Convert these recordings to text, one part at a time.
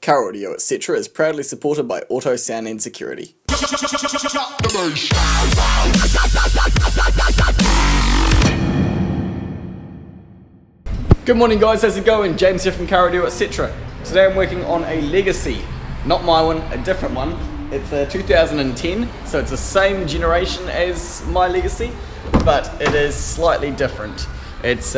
Audio.etc is proudly supported by Auto Sound and Security. Good morning guys, how's it going? James here from Audio.etc. Today I'm working on a Legacy, not my one, a different one. It's a 2010, so it's the same generation as my Legacy, but it is slightly different. It's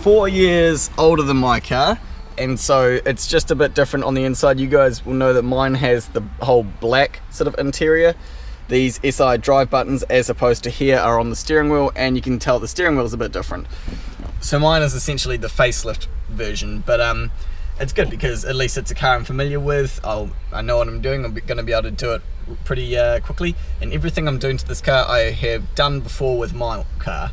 4 years older than my car, and so it's just a bit different on the inside. You guys will know that mine has the whole black sort of interior. These SI drive buttons, as opposed to here, are on the steering wheel, and you can tell the steering wheel is a bit different. So mine is essentially the facelift version, but it's good because at least it's a car I'm familiar with. I know what I'm doing. I'm going to be able to do it pretty quickly, and everything I'm doing to this car I have done before with my car.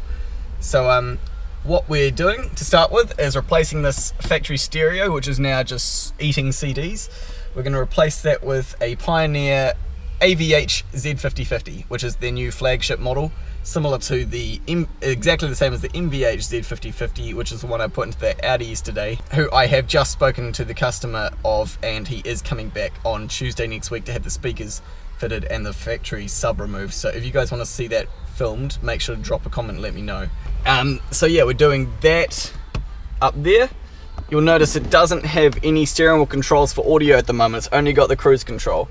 So what we're doing to start with is replacing this factory stereo, which is now just eating CDs. We're going to replace that with a Pioneer AVHZ5050, which is their new flagship model, similar to exactly the same as the MVHZ5050, which is the one I put into the Audi today, who I have just spoken to the customer of, and he is coming back on Tuesday next week to have the speakers fitted and the factory sub removed. So if you guys want to see that filmed, make sure to drop a comment and let me know. So yeah, we're doing that up there. You'll notice it doesn't have any steering wheel controls for audio at the moment. It's only got the cruise control.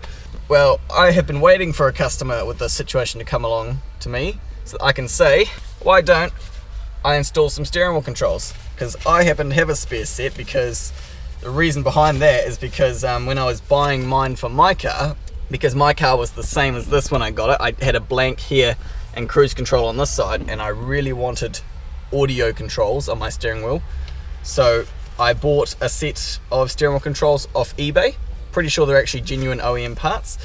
Well, I have been waiting for a customer with this situation to come along to me, so that I can say, why don't I install some steering wheel controls? Because I happen to have a spare set, because the reason behind that is because when I was buying mine for my car, because my car was the same as this when I got it, I had a blank here and cruise control on this side, and I really wanted audio controls on my steering wheel. So I bought a set of steering wheel controls off eBay. Pretty sure they're actually genuine OEM parts,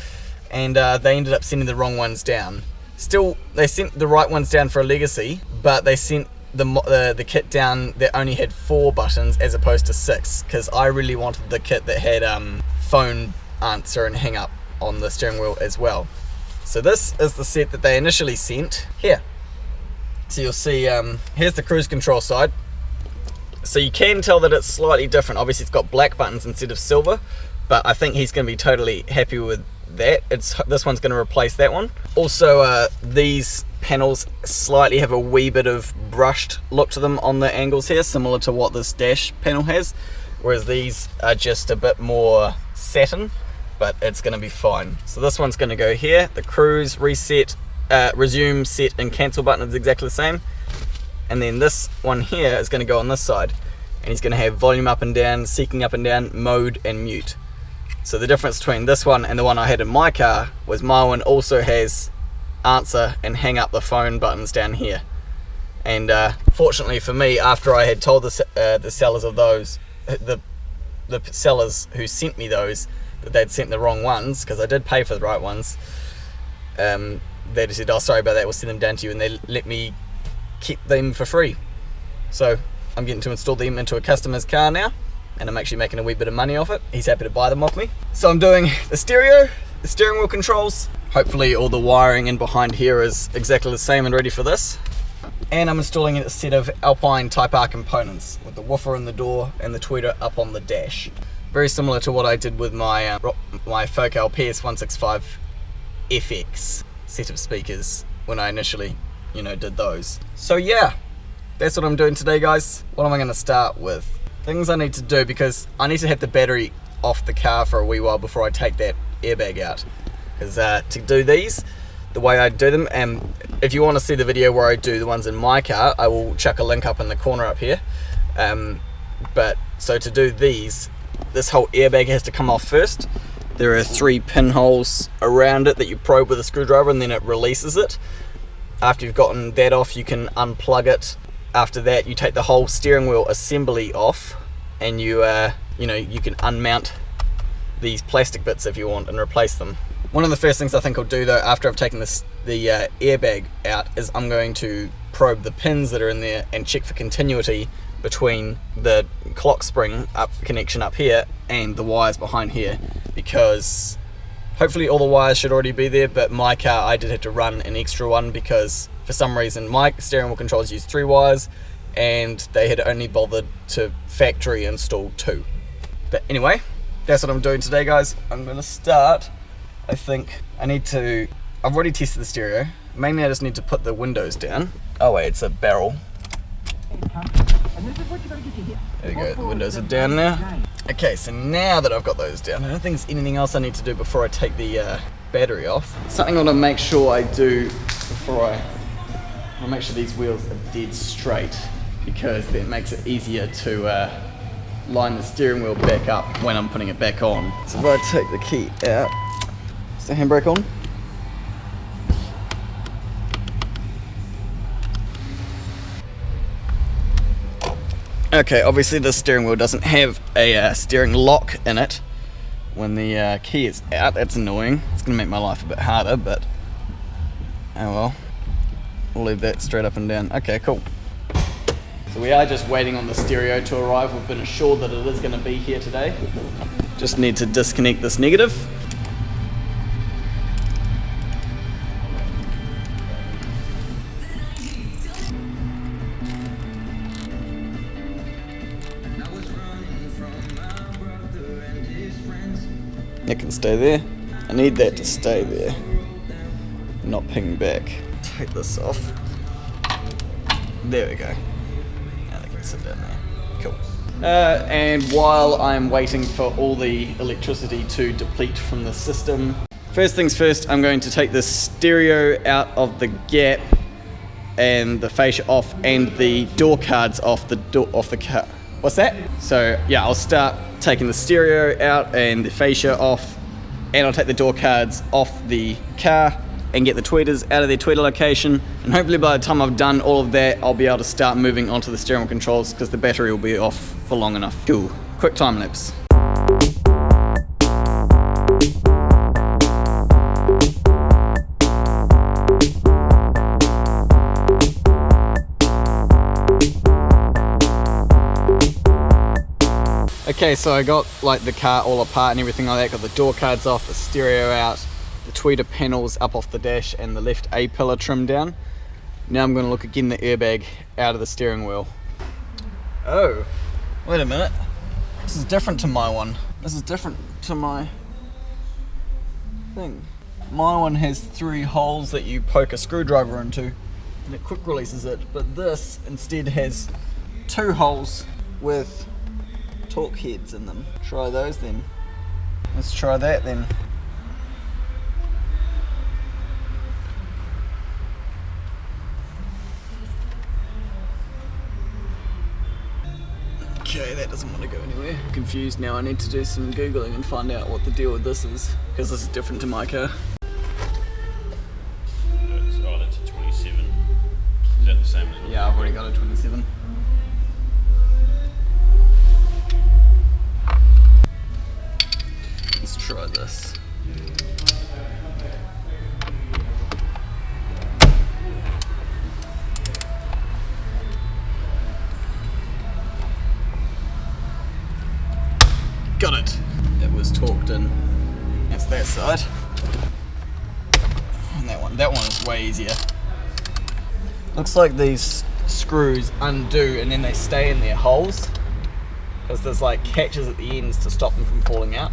and they ended up sending the wrong ones down. Still, they sent the right ones down for a Legacy, but they sent the kit down that only had 4 buttons as opposed to 6, because I really wanted the kit that had phone answer and hang up on the steering wheel as well. So this is the set that they initially sent here. So you'll see, here's the cruise control side. So you can tell that it's slightly different. Obviously it's got black buttons instead of silver, but I think he's going to be totally happy with that. This one's going to replace that one. Also, these panels slightly have a wee bit of brushed look to them on the angles here, similar to what this dash panel has, whereas these are just a bit more satin, but it's going to be fine. So this one's going to go here. The cruise, reset, resume, set and cancel button is exactly the same, and then this one here is going to go on this side, and he's going to have volume up and down, seeking up and down, mode and mute. So the difference between this one and the one I had in my car was my one also has answer and hang up the phone buttons down here. And fortunately for me, after I had told the sellers of those, the sellers who sent me those, that they'd sent the wrong ones, because I did pay for the right ones, they just said, oh sorry about that, we'll send them down to you, and they let me keep them for free. So I'm getting to install them into a customer's car now, and I'm actually making a wee bit of money off it. He's happy to buy them off me. So I'm doing the stereo, the steering wheel controls. Hopefully all the wiring in behind here is exactly the same and ready for this. And I'm installing a set of Alpine Type R components with the woofer in the door and the tweeter up on the dash. Very similar to what I did with my my Focal PS165FX set of speakers when I initially, did those. So yeah, that's what I'm doing today, guys. What am I going to start with? Things I need to do, because I need to have the battery off the car for a wee while before I take that airbag out. Because to do these, the way I do them, and if you want to see the video where I do the ones in my car, I will chuck a link up in the corner up here. But so to do these, this whole airbag has to come off first. There are 3 pinholes around it that you probe with a screwdriver, and then it releases it. After you've gotten that off, you can unplug it. After that, you take the whole steering wheel assembly off, and you can unmount these plastic bits if you want and replace them. One of the first things I think I'll do though, after I've taken the airbag out, is I'm going to probe the pins that are in there and check for continuity between the clock spring connection up here and the wires behind here, because hopefully all the wires should already be there, but my car I did have to run an extra one because for some reason my steering wheel controls use 3 wires and they had only bothered to factory install 2. But anyway, that's what I'm doing today, guys. I'm gonna start. I think I've already tested the stereo. Mainly I just need to put the windows down. Oh wait, it's a barrel. There we go, the windows are down now. Okay, so now that I've got those down, I don't think there's anything else I need to do before I take the battery off. Something I want to make sure I do before I'll make sure these wheels are dead straight, because it makes it easier to line the steering wheel back up when I'm putting it back on. So if I take the key out, is the handbrake on? Okay, obviously the steering wheel doesn't have a steering lock in it when the key is out. That's annoying. It's going to make my life a bit harder, but oh well. We'll leave that straight up and down. Okay, cool. So we are just waiting on the stereo to arrive. We've been assured that it is going to be here today. Just need to disconnect this negative. It can stay there. I need that to stay there, not ping back. Take this off. There we go. Now they can sit down there. Cool. And while I'm waiting for all the electricity to deplete from the system, first things first, I'm going to take the stereo out of the gap and the fascia off and the door cards off the car. What's that? So yeah, I'll start taking the stereo out and the fascia off, and I'll take the door cards off the car and get the tweeters out of their tweeter location, and hopefully by the time I've done all of that, I'll be able to start moving onto the steering wheel controls, because the battery will be off for long enough. Cool. Quick time lapse. Okay, so I got like the car all apart and everything like that, got the door cards off, the stereo out, the tweeter panels up off the dash, and the left A-pillar trimmed down. Now I'm going to look again the airbag out of the steering wheel. Oh, wait a minute. This is different to my one. This is different to my thing. My one has 3 holes that you poke a screwdriver into and it quick releases it, but this instead has 2 holes with torque heads in them. Try those then. Let's try that then. Okay, that doesn't want to go anywhere. I'm confused now. I need to do some googling and find out what the deal with this is, because this is different to my car. Oh, that's a 27. Is that the same as? Yeah, I've already got a 27. Let's try this. Got it. It was torqued in. That's that side. And that one is way easier. Looks like these screws undo and then they stay in their holes, because there's like catches at the ends to stop them from falling out.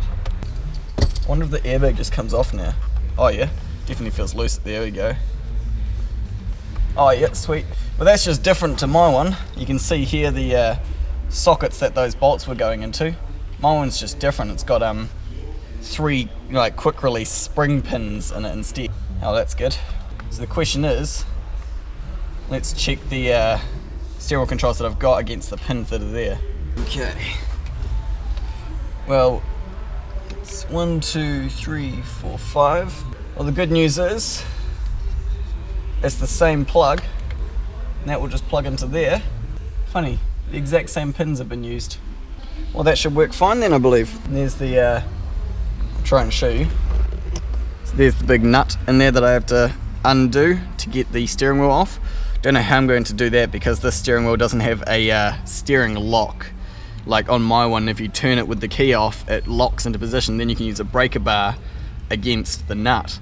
I wonder if the airbag just comes off now. Oh yeah, definitely feels loose. There we go. Oh yeah, sweet. Well, that's just different to my one. You can see here the sockets that those bolts were going into. My one's just different. It's got 3 like quick release spring pins in it instead. Oh, that's good. So the question is, let's check the steering wheel controls that I've got against the pins that are there. Okay. Well, it's 1, 2, 3, 4, 5. Well, the good news is it's the same plug, and that will just plug into there. Funny, the exact same pins have been used. Well, that should work fine then, I believe. And there's the, I'll try and show you. So there's the big nut in there that I have to undo to get the steering wheel off. Don't know how I'm going to do that, because this steering wheel doesn't have a steering lock. Like on my one, if you turn it with the key off, it locks into position, then you can use a breaker bar against the nut.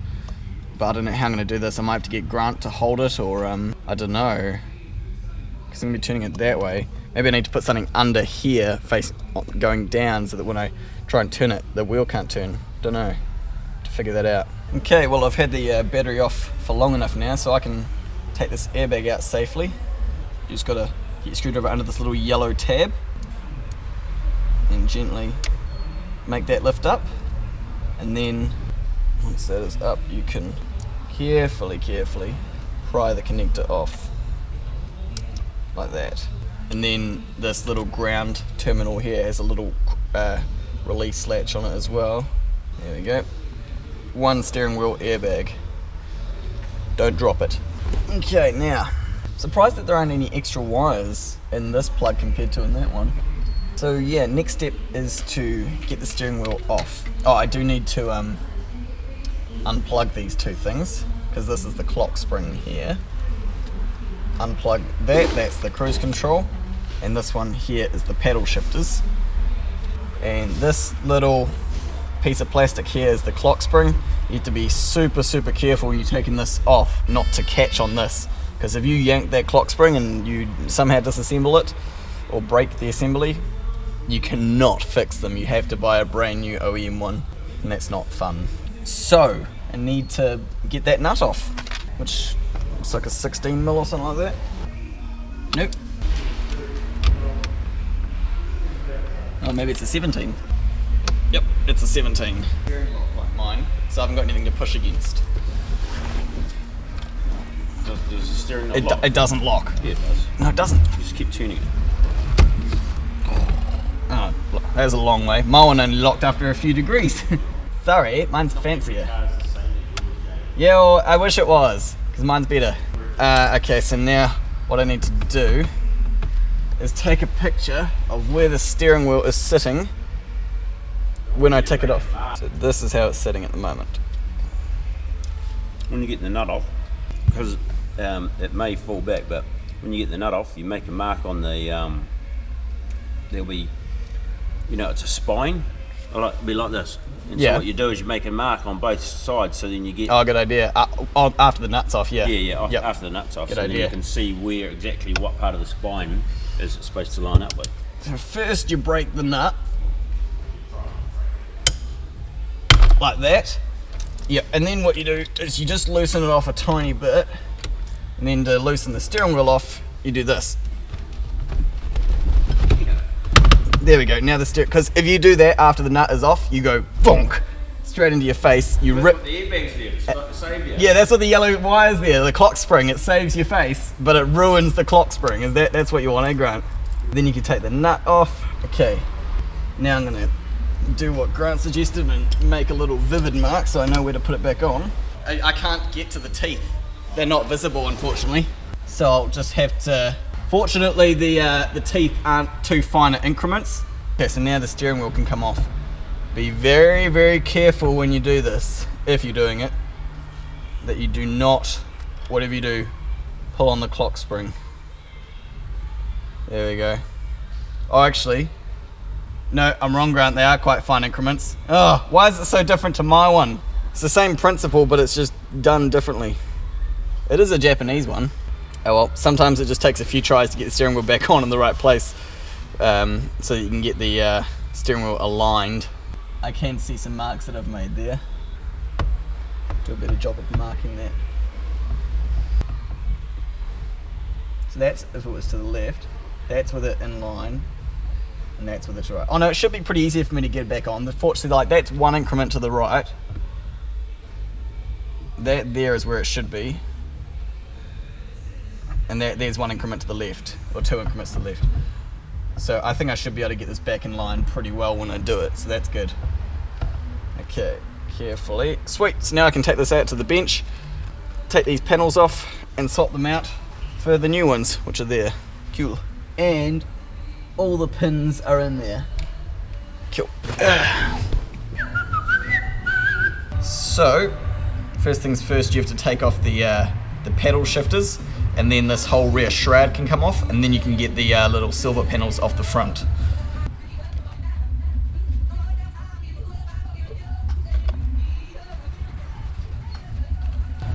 But I don't know how I'm going to do this. I might have to get Grant to hold it, or I don't know, because I'm going to be turning it that way. Maybe I need to put something under here, face going down, so that when I try and turn it, the wheel can't turn. Don't know, to figure that out. Okay, well I've had the battery off for long enough now, so I can take this airbag out safely. You just gotta get your screwdriver under this little yellow tab and gently make that lift up, and then once that is up, you can carefully pry the connector off like that. And then this little ground terminal here has a little release latch on it as well. There we go. One steering wheel airbag. Don't drop it. Okay, now, surprised that there aren't any extra wires in this plug compared to in that one. So yeah, next step is to get the steering wheel off. Oh, I do need to unplug these two things, because this is the clock spring here. Unplug that, that's the cruise control, and this one here is the paddle shifters. And this little piece of plastic here is the clock spring. You have to be super careful when you're taking this off not to catch on this, because if you yank that clock spring and you somehow disassemble it or break the assembly, you cannot fix them. You have to buy a brand new OEM one, and that's not fun. So I need to get that nut off, which looks like a 16 mil or something like that. Nope. Oh, maybe it's a 17. Yep, it's a 17. Like mine, so I haven't got anything to push against. Does the steering not lock? It doesn't lock. Yeah, it does. No, it doesn't. You just keep turning it. Oh, that was a long way. My one only locked after a few degrees. Sorry, mine's fancier. Yeah, well, I wish it was, because mine's better. Okay, so now what I need to do is take a picture of where the steering wheel is sitting when I take it off. So this is how it's sitting at the moment. When you get the nut off, because it may fall back, but when you get the nut off, you make a mark on the, there'll be, you know, it's a spine. It'll be like this. And yeah. So what you do is you make a mark on both sides, so then you get... Oh, good idea. After the nut's off, yeah. Yeah, yep. After the nut's off, good so idea. then you can see where exactly what part of the spine is it supposed to line up with. So first you break the nut. Like that. Yep, and then what you do is you just loosen it off a tiny bit, and then to loosen the steering wheel off, you do this. There we go, now the steering, because if you do that after the nut is off, you go bonk, straight into your face, you That's rip. what the airbag's there, it's like to save you. Yeah, that's what the yellow wire's there, the clock spring, it saves your face, but it ruins the clock spring, that's what you want, eh Grant? Then you can take the nut off. Okay, now I'm gonna do what Grant suggested and make a little vivid mark so I know where to put it back on. I can't get to the teeth. They're not visible, unfortunately. So I'll just have to, fortunately the teeth aren't too fine at increments. Okay, so now the steering wheel can come off. Be very careful when you do this, if you're doing it, that you do not, whatever you do, pull on the clock spring. There we go. Oh, actually, no, I'm wrong, Grant, they are quite fine increments. Oh, why is it so different to my one? It's the same principle, but it's just done differently. It is a Japanese one. Oh well, sometimes it just takes a few tries to get the steering wheel back on in the right place, so you can get the steering wheel aligned. I can see some marks that I've made there. Do a better job of marking that. So that's if it was to the left, that's with it in line, and that's with it to the right. Oh no, it should be pretty easy for me to get it back on. Fortunately, like, that's one increment to the right. That there is where it should be. And there's one increment to the left, or two increments to the left. So I think I should be able to get this back in line pretty well when I do it, so that's good. Okay, carefully. Sweet, so now I can take this out to the bench, take these panels off, and swap them out for the new ones, which are there. Cool. And all the pins are in there. Cool. So, first things first, you have to take off the pedal shifters, and then this whole rear shroud can come off, and then you can get the little silver panels off the front.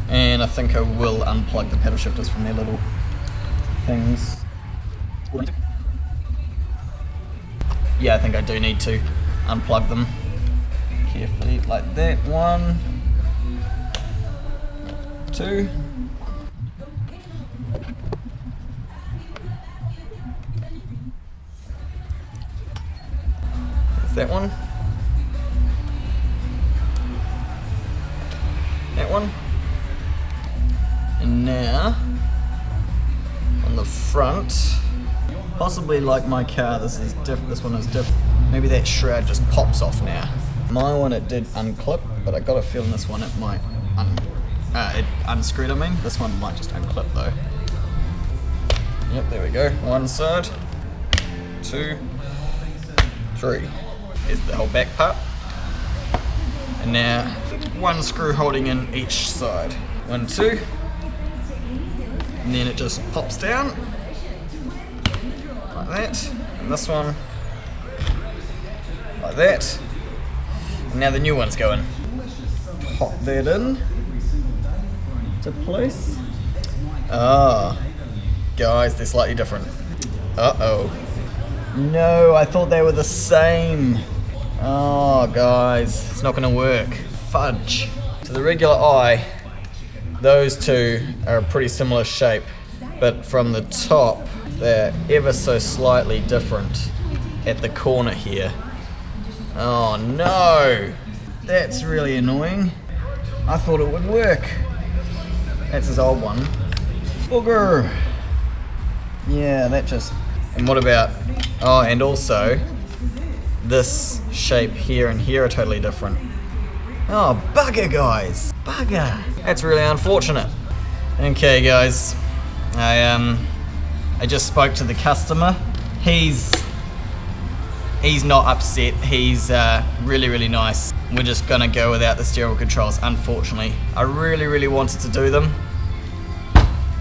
And I think I will unplug the pedal shifters from their little things. Yeah, I think I do need to. unplug them carefully like that. 1, 2. There's that one. That one. And now on the front, possibly like my car, this is different. This one is different. Maybe that shroud just pops off now. My one it did unclip, but I got a feeling this one it might it unscrewed. I mean, this one might just unclip though. Yep, there we go. One side, 2, 3. Here's the whole back part. And now one screw holding in each side. 1, 2. And then it just pops down like that. And this one like that. And now the new one's going. Pop that in to place. Ah, guys, they're slightly different. Uh-oh. No, I thought they were the same. Oh, guys, it's not gonna work. Fudge. To the regular eye, those two are a pretty similar shape, but from the top, they're ever so slightly different at the corner here. Oh no, that's really annoying. I thought it would work. That's his old one. Booger. Yeah, that just... And what about... Oh, and also, this shape here and here are totally different. Oh, bugger, guys. Bugger. That's really unfortunate. Okay, guys. I just spoke to the customer. He's not upset. He's really, really nice. We're just gonna go without the steering controls, unfortunately. I really, really wanted to do them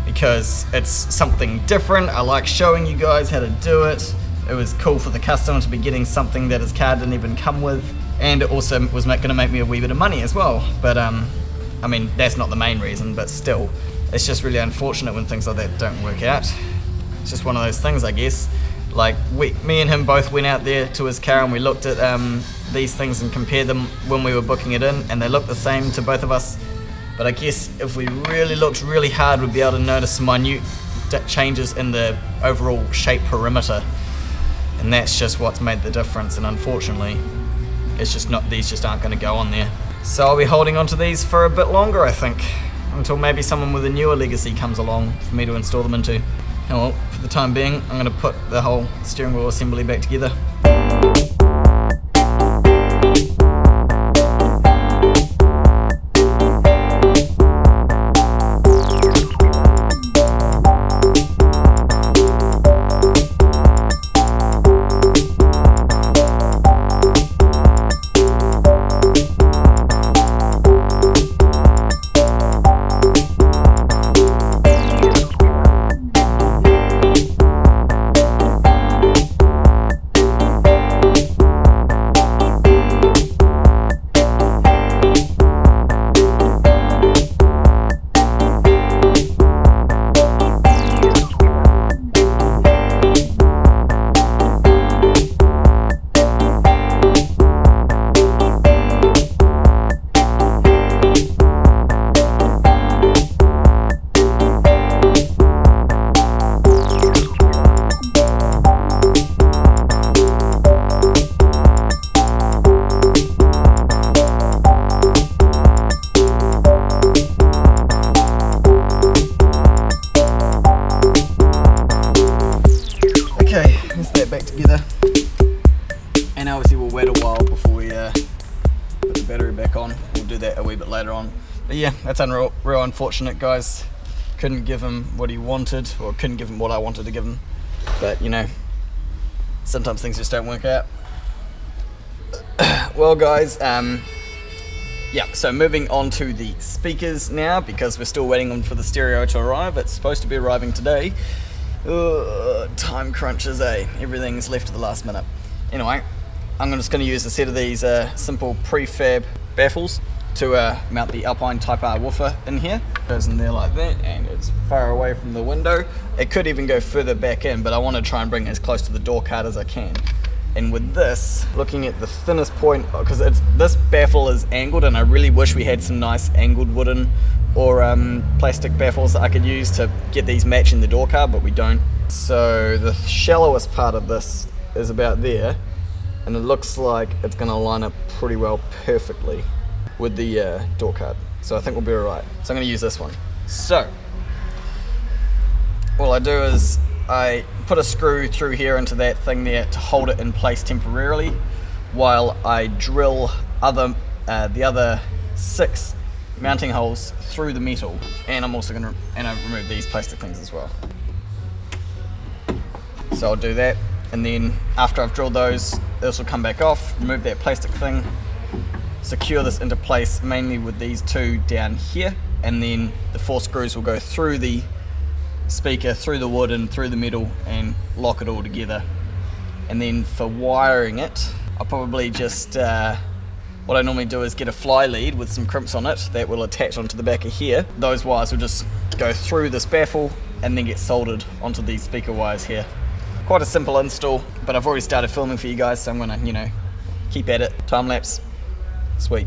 because it's something different. I like showing you guys how to do it. It was cool for the customer to be getting something that his car didn't even come with. And it also was gonna make me a wee bit of money as well. But I mean, that's not the main reason, but still, it's just really unfortunate when things like that don't work out. It's just one of those things, I guess. Like, me and him both went out there to his car and we looked at these things and compared them when we were booking it in, and they looked the same to both of us. But I guess if we really looked really hard, we'd be able to notice minute changes in the overall shape perimeter. And that's just what's made the difference, and unfortunately, it's just not, these just aren't going to go on there. So I'll be holding on to these for a bit longer, I think, until maybe someone with a newer Legacy comes along for me to install them into. And well, for the time being, I'm going to put the whole steering wheel assembly back together. Back together, and obviously we'll wait a while before we put the battery back on. We'll do that a wee bit later on. But yeah, that's real unfortunate, guys. Couldn't give him what he wanted, or couldn't give him what I wanted to give him. But you know, sometimes things just don't work out. Well, guys, yeah, so moving on to the speakers now, because we're still waiting for the stereo to arrive. It's supposed to be arriving today. Time crunches, eh? Everything's left to the last minute. Anyway, I'm just going to use a set of these simple prefab baffles to mount the Alpine Type R woofer in here. It goes in there like that, and it's far away from the window. It could even go further back in, but I want to try and bring it as close to the door card as I can. And with this, looking at the thinnest point, because this baffle is angled, and I really wish we had some nice angled wooden or plastic baffles that I could use to get these matching the door card, but we don't. So the shallowest part of this is about there, and it looks like it's going to line up pretty well perfectly with the door card. So I think we'll be alright. So I'm going to use this one. So all I do is I put a screw through here into that thing there to hold it in place temporarily while I drill the other 6 mounting holes through the metal, and I'm also going to remove these plastic things as well. So I'll do that, and then after I've drilled those, this will come back off, remove that plastic thing, secure this into place mainly with these 2 down here, and then the 4 screws will go through the speaker, through the wood and through the metal, and lock it all together. And then for wiring it, I'll probably just what I normally do is get a fly lead with some crimps on it that will attach onto the back of here. Those wires will just go through this baffle and then get soldered onto these speaker wires here. Quite a simple install, but I've already started filming for you guys, so I'm gonna, you know, keep at it. Time lapse. Sweet.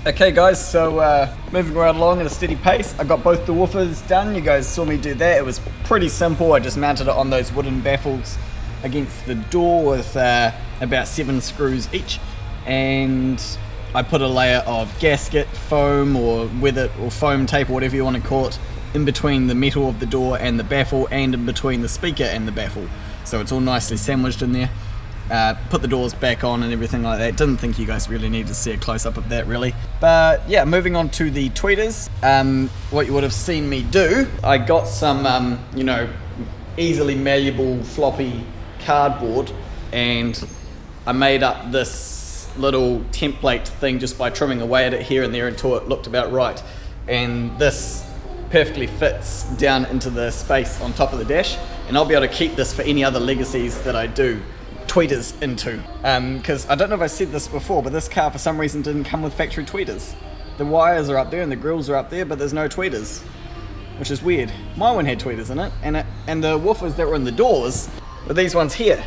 Okay guys, so moving right along at a steady pace. I got both the woofers done. You guys saw me do that. It was pretty simple. I just mounted it on those wooden baffles against the door with about 7 screws each, and I put a layer of gasket, foam, or weather or foam tape, or whatever you want to call it, in between the metal of the door and the baffle, and in between the speaker and the baffle, so it's all nicely sandwiched in there. Put the doors back on and everything like that. Didn't think you guys really need to see a close-up of that really. But yeah, moving on to the tweeters. What you would have seen me do, I got some you know, easily malleable floppy cardboard, and I made up this little template thing just by trimming away at it here and there until it looked about right. And this perfectly fits down into the space on top of the dash, and I'll be able to keep this for any other legacies that I do tweeters into, because I don't know if I said this before, but this car for some reason didn't come with factory tweeters. The wires are up there and the grills are up there, but there's no tweeters, which is weird. My one had tweeters in it, and the woofers that were in the doors were these ones here,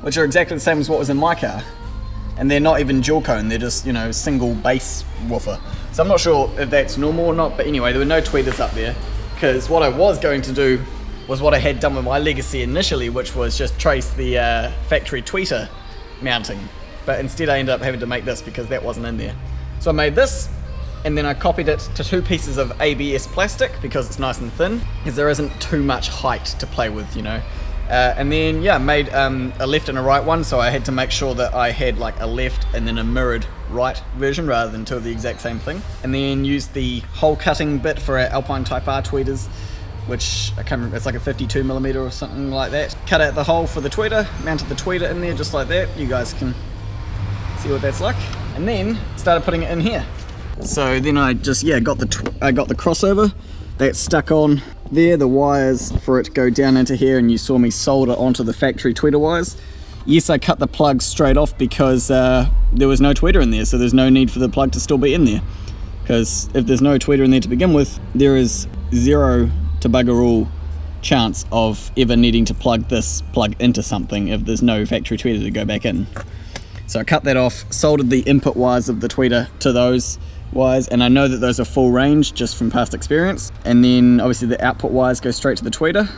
which are exactly the same as what was in my car, and they're not even dual cone, they're just, you know, single base woofer. So I'm not sure if that's normal or not, but anyway, there were no tweeters up there, because what I was going to do was what I had done with my Legacy initially, which was just trace the factory tweeter mounting. But instead I ended up having to make this because that wasn't in there. So I made this, and then I copied it to 2 pieces of ABS plastic because it's nice and thin, because there isn't too much height to play with, you know. And then yeah, made a left and a right one, so I had to make sure that I had like a left and then a mirrored right version rather than 2 of the exact same thing. And then used the hole cutting bit for our Alpine Type R tweeters, which I can't remember, it's like a 52mm or something like that. Cut out the hole for the tweeter, mounted the tweeter in there just like that. You guys can see what that's like, and then started putting it in here. So then I just got the crossover that's stuck on there, the wires for it to go down into here, and you saw me solder onto the factory tweeter wires. Yes, I cut the plug straight off because there was no tweeter in there, so there's no need for the plug to still be in there, because if there's no tweeter in there to begin with, there is zero to bugger all chance of ever needing to plug this plug into something if there's no factory tweeter to go back in. So I cut that off, soldered the input wires of the tweeter to those wires, and I know that those are full range just from past experience. And then obviously the output wires go straight to the tweeter.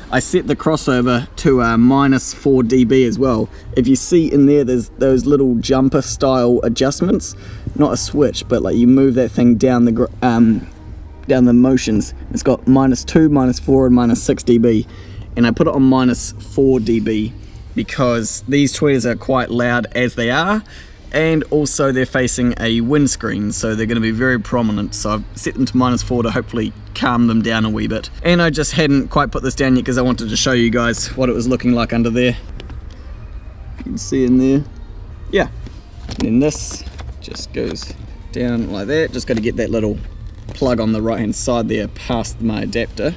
I set the crossover to -4 dB as well. If you see in there, there's those little jumper style adjustments, not a switch, but like you move that thing down the motions. It's got -2, -4, and -6 dB, and I put it on -4 dB because these tweeters are quite loud as they are, and also they're facing a windscreen, so they're going to be very prominent. So I've set them to -4 to hopefully calm them down a wee bit. And I just hadn't quite put this down yet because I wanted to show you guys what it was looking like under there. You can see in there, yeah. And then this just goes down like that. Just got to get that little plug on the right hand side there past my adapter,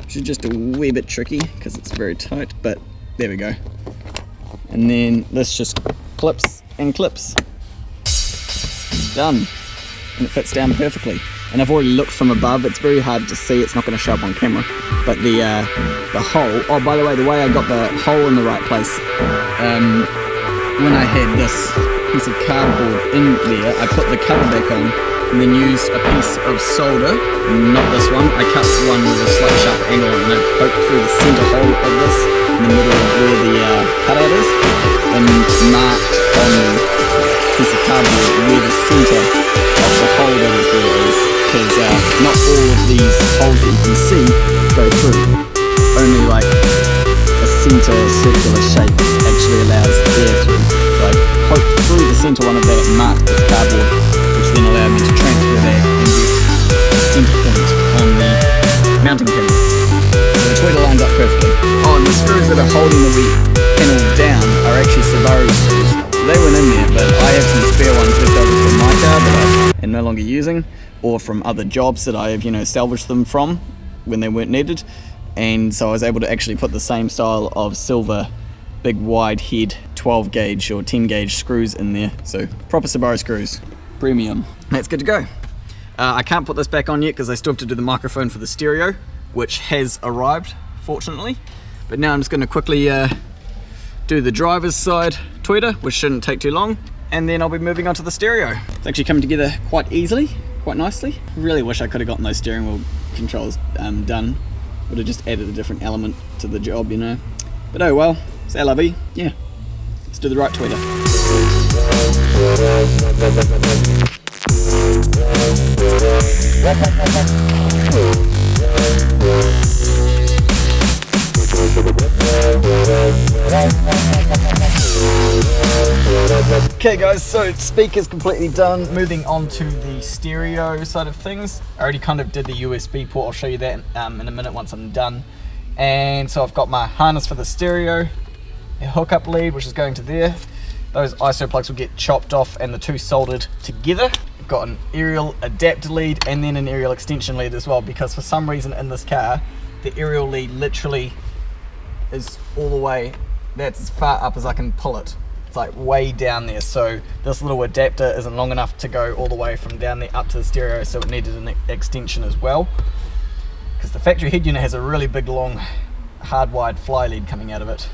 which is just a wee bit tricky because it's very tight, but there we go. And then this just clips and clips. Done. And it fits down perfectly. And I've already looked from above. It's very hard to see, it's not going to show up on camera, but the hole, oh by the way I got the hole in the right place. When I had this piece of cardboard in there, I put the cover back on and then used a piece of solder, not this one. I cut one with a slight sharp angle and I poked through the center hole of this in the middle of where the cutout is, and marked on the piece of cardboard where the center of the hole that is there is, because not all of these holes that you can see go through. Only like a center circular shape actually allows air through. So I poked through the center one of that and marked this cardboard, which then allowed me to transfer that and get the center point on the mounting pin. So the tweeter lined up perfectly. Oh, and the screws that are holding the wheel panel down are actually Subaru screws. They went in there, but I have some spare ones left over from my car that I am no longer using, or from other jobs that I have, salvaged them from when they weren't needed. And so I was able to actually put the same style of silver big wide head 12 gauge or 10 gauge screws in there. So proper Subaru screws, premium. That's good to go. I can't put this back on yet because I still have to do the microphone for the stereo, which has arrived, fortunately. But now I'm just going to quickly do the driver's side tweeter, which shouldn't take too long, and then I'll be moving on to the stereo. It's actually coming together quite easily, quite nicely. Really wish I could have gotten those steering wheel controls done. Would have just added a different element to the job, But oh well, c'est la vie. Yeah, let's do the right tweeter. Okay guys, so speaker's completely done. Moving on to the stereo side of things. I already kind of did the USB port. I'll show you that in a minute once I'm done. And so I've got my harness for the stereo, a hookup lead which is going to there. Those ISO plugs will get chopped off and the two soldered together. I've got an aerial adapter lead and then an aerial extension lead as well, because for some reason in this car the aerial lead literally is all the way, that's as far up as I can pull it. It's like way down there, so this little adapter isn't long enough to go all the way from down there up to the stereo, so it needed an extension as well, because the factory head unit has a really big long hardwired fly lead coming out of it.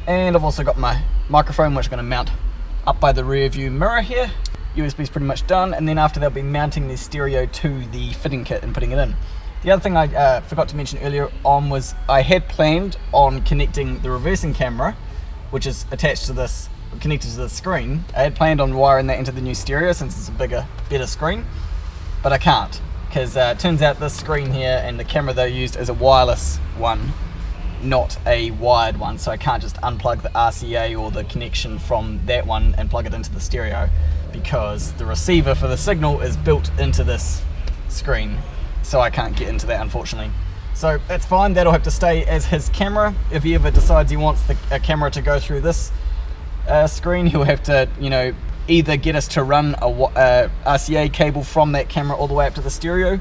And I've also got my microphone, which I'm going to mount up by the rear view mirror here. USB's pretty much done, and then after they'll be mounting the stereo to the fitting kit and putting it in. The other thing I forgot to mention earlier on was I had planned on connecting the reversing camera, which is attached to this, connected to the screen. I had planned on wiring that into the new stereo since it's a bigger, better screen, but I can't, because it turns out this screen here and the camera they used is a wireless one, not a wired one, so I can't just unplug the RCA or the connection from that one and plug it into the stereo, because the receiver for the signal is built into this screen, so I can't get into that, unfortunately. So that's fine, that'll have to stay as his camera. If he ever decides he wants a camera to go through this screen, he'll have to, either get us to run a RCA cable from that camera all the way up to the stereo,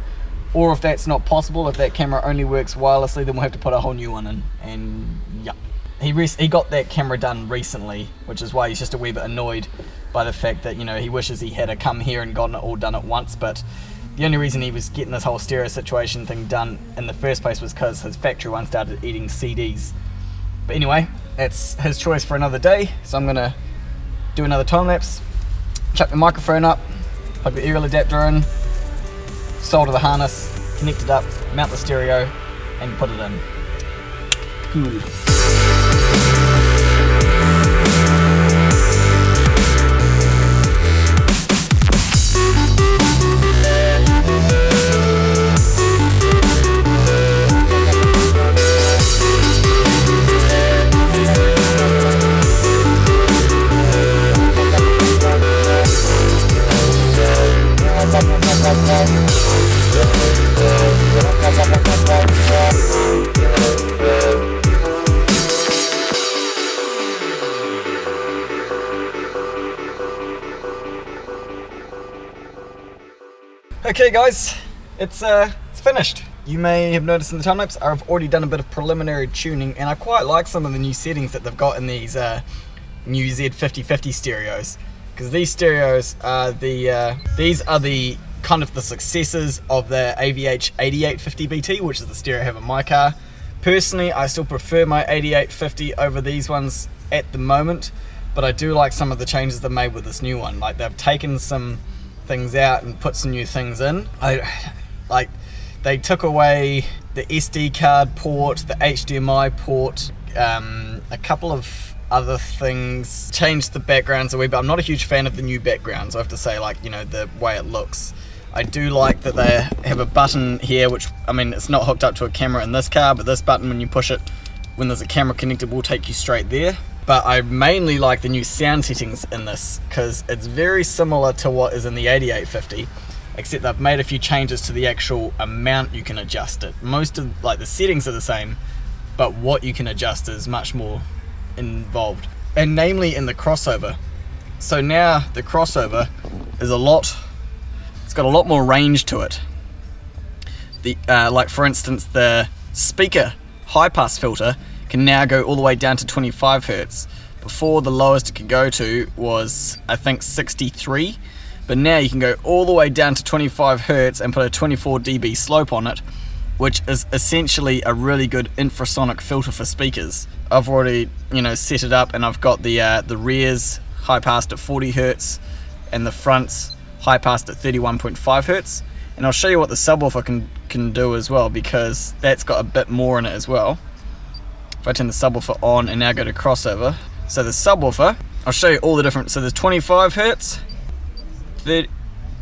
or if that's not possible, if that camera only works wirelessly, then we'll have to put a whole new one in. And yeah, he got that camera done recently, which is why he's just a wee bit annoyed by the fact that, you know, he wishes he had come here and gotten it all done at once. But the only reason he was getting this whole stereo situation thing done in the first place was because his factory one started eating CDs. But anyway, it's his choice for another day, so I'm gonna do another time lapse, chuck the microphone up, plug the aerial adapter in, solder the harness, connect it up, mount the stereo, and put it in. Cool. Okay guys, it's finished. You may have noticed in the time lapse I've already done a bit of preliminary tuning, and I quite like some of the new settings that they've got in these new Z5050 stereos, because these stereos are these are the kind of the successors of the AVH5050bt, which is the stereo I have in my car. Personally, I still prefer my 8850 over these ones at the moment, but I do like some of the changes they've made with this new one. Like, they've taken some things out and put some new things in. They took away the SD card port, the HDMI port, a couple of other things, changed the backgrounds a wee bit. I'm not a huge fan of the new backgrounds, I have to say, like, you know, the way it looks. I do like that they have a button here, which, I mean, it's not hooked up to a camera in this car, but this button, when you push it, when there's a camera connected, will take you straight there. But I mainly like the new sound settings in this, because it's very similar to what is in the 8850, except they've made a few changes to the actual amount you can adjust it. Most of, like, the settings are the same, but what you can adjust is much more involved, and namely in the crossover. So now the crossover is it's got a lot more range to it. Like, for instance, the speaker high pass filter can now go all the way down to 25 Hz. Before, the lowest it could go to was, I think, 63, but now you can go all the way down to 25 Hz and put a 24 dB slope on it, which is essentially a really good infrasonic filter for speakers. I've already, you know, set it up, and I've got the rears high passed at 40 Hz and the fronts high passed at 31.5 Hz. And I'll show you what the subwoofer can do as well, because that's got a bit more in it as well. If I turn the subwoofer on and now go to crossover, so the subwoofer, I'll show you all the different. So there's 25 Hz, 31.5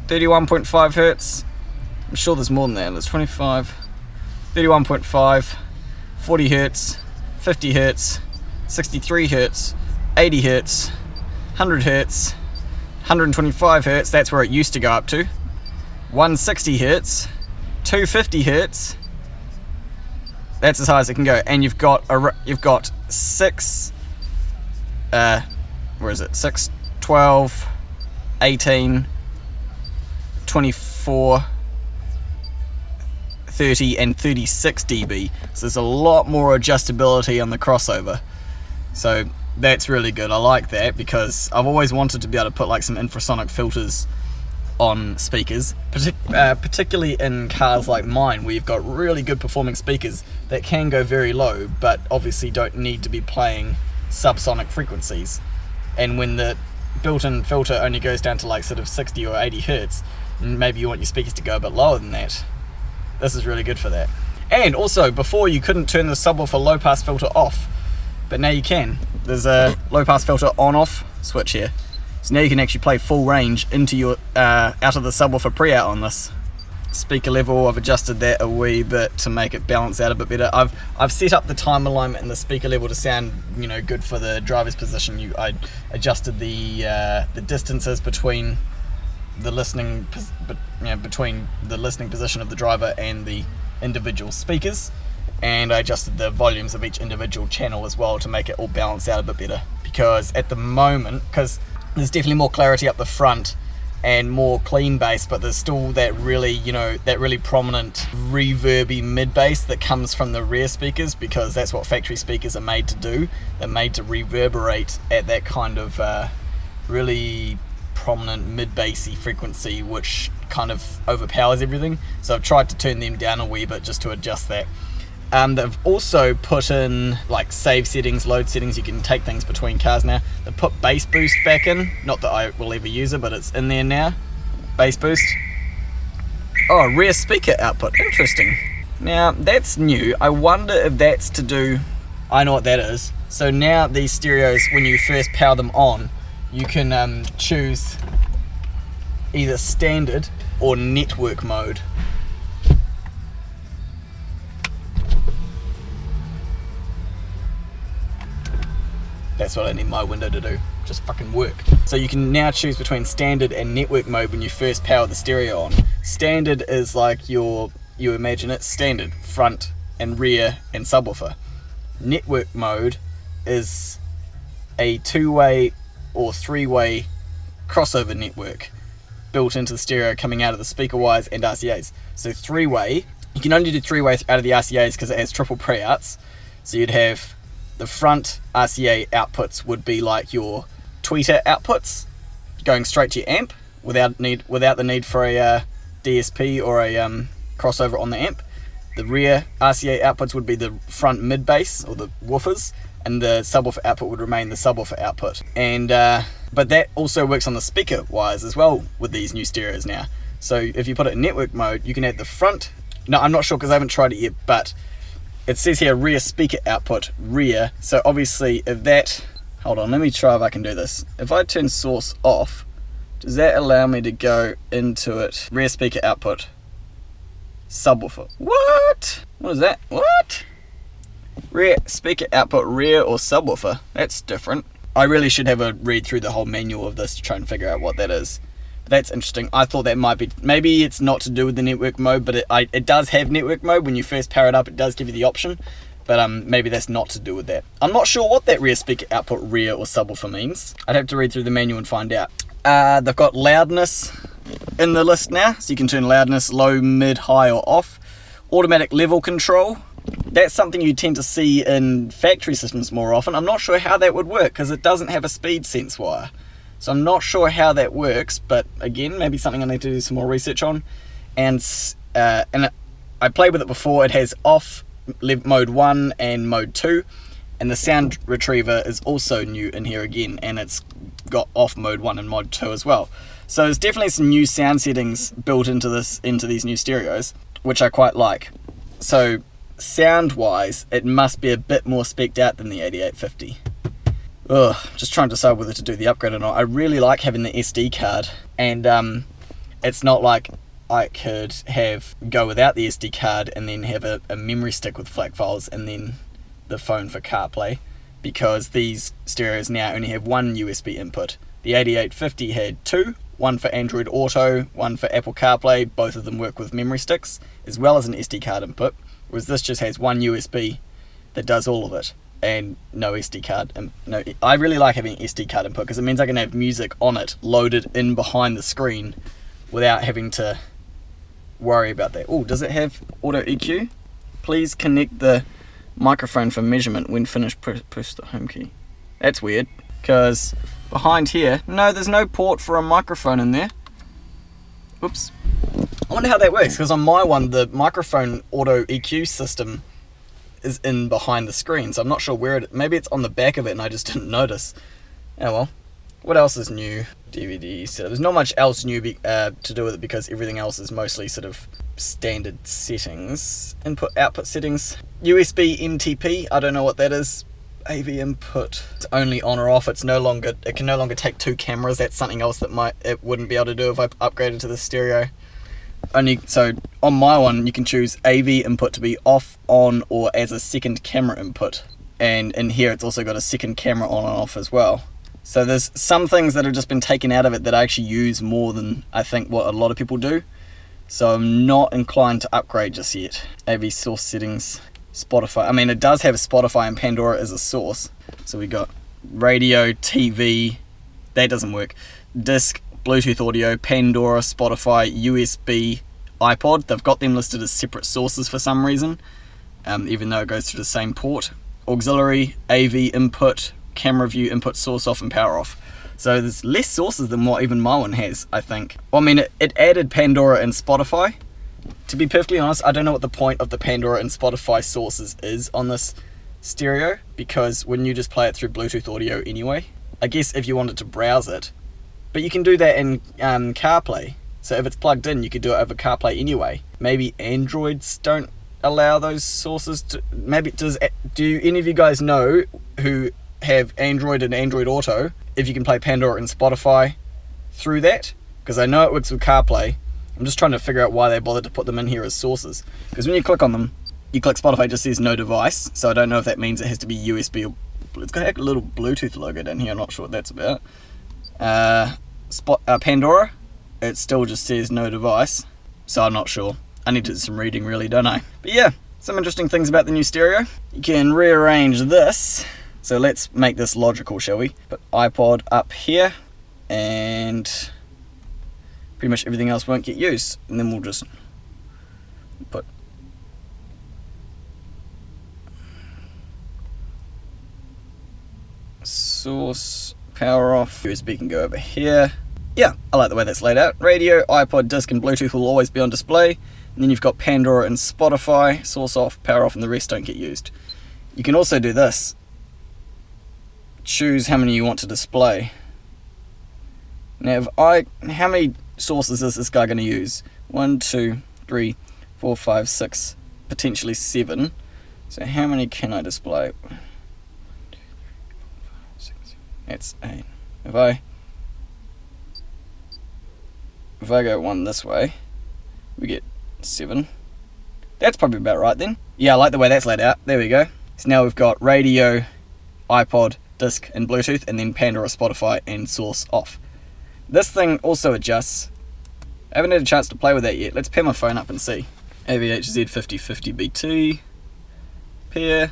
Hz. I'm sure there's more than that. There's 25, 31.5, 40 Hz, 50 Hz, 63 Hz, 80 Hz, 100 Hz, 125 Hz. That's where it used to go up to. 160 Hz, 250 Hz. That's as high as it can go, and you've got 6, where is it? 6, 12, 18, 24, 30, and 36 dB. So there's a lot more adjustability on the crossover. So that's really good. I like that, because I've always wanted to be able to put like some infrasonic filters on speakers, particularly in cars like mine, where you've got really good performing speakers that can go very low, but obviously don't need to be playing subsonic frequencies. And when the built-in filter only goes down to like sort of 60 or 80 Hz, maybe you want your speakers to go a bit lower than that, this is really good for that. And also, before you couldn't turn the subwoofer low pass filter off, but now you can. There's a low pass filter on-off switch here. So now you can actually play full range into your out of the subwoofer pre-out on this. Speaker level, I've adjusted that a wee bit to make it balance out a bit better. I've set up the time alignment and the speaker level to sound, you know, good for the driver's position. I adjusted the distances between the listening position of the driver and the individual speakers, and I adjusted the volumes of each individual channel as well to make it all balance out a bit better. Because at the moment, because There's definitely more clarity up the front and more clean bass, but there's still that really, that really prominent reverby mid bass that comes from the rear speakers, because that's what factory speakers are made to do. They're made to reverberate at that kind of really prominent mid bassy frequency, which kind of overpowers everything. So I've tried to turn them down a wee bit just to adjust that. They've also put in like save settings, load settings. You can take things between cars now. They've put bass boost back in. Not that I will ever use it, but it's in there now. Bass boost. Oh, rear speaker output. Interesting. Now, that's new. I wonder if that's to do... I know what that is. So now these stereos, when you first power them on, you can choose either standard or network mode. That's what I need my window to do, just fucking work. So you can now choose between standard and network mode when you first power the stereo on. Standard is like you imagine it, standard, front and rear and subwoofer. Network mode is a two-way or three-way crossover network built into the stereo coming out of the speaker wires and RCAs. So three-way, you can only do three-way out of the RCAs because it has triple pre-outs. So you'd have the front RCA outputs would be like your tweeter outputs going straight to your amp without the need for a DSP or a crossover on the amp. The rear RCA outputs would be the front mid bass or the woofers, and the subwoofer output would remain the subwoofer output. And but that also works on the speaker wires as well with these new stereos now. So if you put it in network mode, you can add the front. No, I'm not sure because I haven't tried it yet, but it says here rear speaker output, rear. So obviously if that, hold on, let me try if I can do this. If I turn source off, does that allow me to go into it? Rear speaker output, subwoofer. What? What is that? What? Rear speaker output, rear or subwoofer? That's different. I really should have a read through the whole manual of this to try and figure out what that is. That's interesting. I thought that might be, maybe it's not to do with the network mode, but it does have network mode. When you first power it up, it does give you the option, but maybe that's not to do with that. I'm not sure what that rear speaker output, rear or subwoofer means. I'd have to read through the manual and find out. They've got loudness in the list now, so you can turn loudness low, mid, high or off. Automatic level control. That's something you tend to see in factory systems more often. I'm not sure how that would work because it doesn't have a speed sense wire. So I'm not sure how that works, but again, maybe something I need to do some more research on. And I played with it before. It has off mode 1 and mode 2, and the sound retriever is also new in here again, and it's got off mode 1 and mode 2 as well. So there's definitely some new sound settings built into these new stereos, which I quite like. So sound wise, it must be a bit more spec'd out than the 8850. Ugh, just trying to decide whether to do the upgrade or not. I really like having the SD card, and it's not like I could go without the SD card and then have a memory stick with FLAC files and then the phone for CarPlay, because these stereos now only have one USB input. The 8850 had two, one for Android Auto, one for Apple CarPlay. Both of them work with memory sticks as well as an SD card input, whereas this just has one USB that does all of it and no SD card. And no, I really like having SD card input because it means I can have music on it loaded in behind the screen without having to worry about that. Oh, does it have auto EQ? Please connect the microphone for measurement. When finished, push the home key. That's weird, because behind here, no, there's no port for a microphone in there. Oops. I wonder how that works, because on my one, the microphone auto EQ system is in behind the screen, so I'm not sure where it, maybe it's on the back of it and I just didn't notice. Oh well. What else is new? DVD, so there's not much else new to do with it because everything else is mostly sort of standard settings. Input output settings. USB MTP, I don't know what that is. AV input, it's only on or off. It can no longer take two cameras. That's something else that it wouldn't be able to do if I upgraded to the stereo. So on my one you can choose AV input to be off, on, or as a second camera input, and in here it's also got a second camera on and off as well. So there's some things that have just been taken out of it that I actually use more than I think what a lot of people do. So I'm not inclined to upgrade just yet. AV source settings, Spotify. I mean, it does have Spotify and Pandora as a source. So we got radio, TV, that doesn't work. Disc, Bluetooth audio, Pandora, Spotify, USB, iPod. They've got them listed as separate sources for some reason, even though it goes through the same port. Auxiliary, AV input, camera view input, source off and power off. So there's less sources than what even my one has, I think. Well, I mean, it added Pandora and Spotify. To be perfectly honest, I don't know what the point of the Pandora and Spotify sources is on this stereo, because wouldn't you just play it through Bluetooth audio anyway? I guess if you wanted to browse it, but you can do that in Carplay. So if it's plugged in, you could do it over Carplay anyway. Maybe Androids don't allow those sources to, maybe do any of you guys know who have Android and Android Auto if you can play Pandora and Spotify through that? Because I know it works with Carplay. I'm just trying to figure out why they bothered to put them in here as sources, because when you click on them, you click Spotify, it just says no device, so I don't know if that means it has to be USB or it's got a little Bluetooth logo down here. I'm not sure what that's about. Pandora, it still just says no device, so I'm not sure. I need to do some reading really, don't I? But yeah, some interesting things about the new stereo. You can rearrange this, so let's make this logical, shall we? Put iPod up here, and pretty much everything else won't get used, and then we'll just put source, power off, USB can go over here. Yeah, I like the way that's laid out. Radio, iPod, disc and Bluetooth will always be on display, and then you've got Pandora and Spotify, source off, power off, and the rest don't get used. You can also do this, choose how many you want to display. Now how many sources is this guy going to use? 1, 2, 3, 4, 5, 6, potentially 7. So how many can I display? That's 8. If I go one this way, we get 7. That's probably about right then. Yeah, I like the way that's laid out. There we go. So now we've got radio, iPod, disc and Bluetooth, and then Pandora, Spotify and source off. This thing also adjusts. I haven't had a chance to play with that yet. Let's pair my phone up and see. AVHZ5050bt. Pair.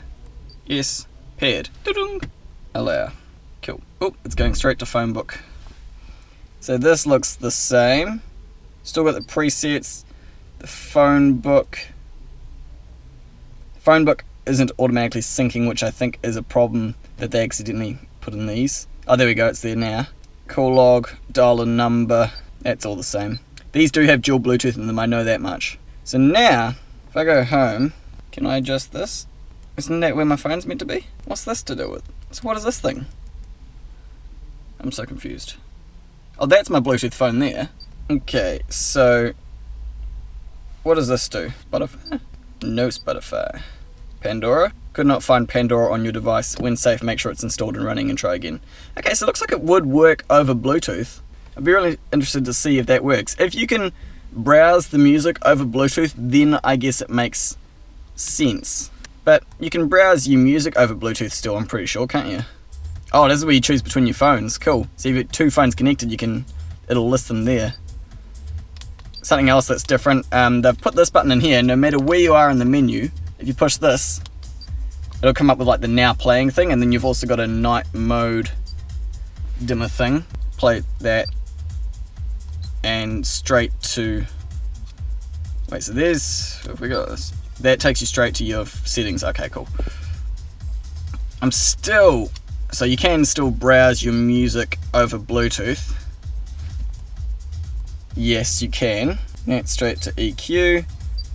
Yes. Paired. Doo-dung. Allow. Cool. Oh, it's going straight to phone book. So this looks the same. Still got the presets. The phone book. Phone book isn't automatically syncing, which I think is a problem that they accidentally put in these. Oh, there we go. It's there now. Call log, dial a number. That's all the same. These do have dual Bluetooth in them, I know that much. So now, if I go home, can I adjust this? Isn't that where my phone's meant to be? What's this to do with? So what is this thing? I'm so confused. Oh, that's my Bluetooth phone there. Okay, so what does this do? Spotify? No Spotify. Pandora? Could not find Pandora on your device. When safe, make sure it's installed and running and try again. Okay, so it looks like it would work over Bluetooth. I'd be really interested to see if that works. If you can browse the music over Bluetooth, then I guess it makes sense. But you can browse your music over Bluetooth still, I'm pretty sure, can't you? Oh, this is where you choose between your phones. Cool. So if you've got 2 phones connected, it'll list them there. Something else that's different, they've put this button in here. No matter where you are in the menu, if you push this, it'll come up with like the now playing thing, and then you've also got a night mode dimmer thing. Play that, and straight to, wait, so there's, if we got this, that takes you straight to your settings. Okay, cool. So you can still browse your music over Bluetooth. Yes, you can. That's straight to EQ.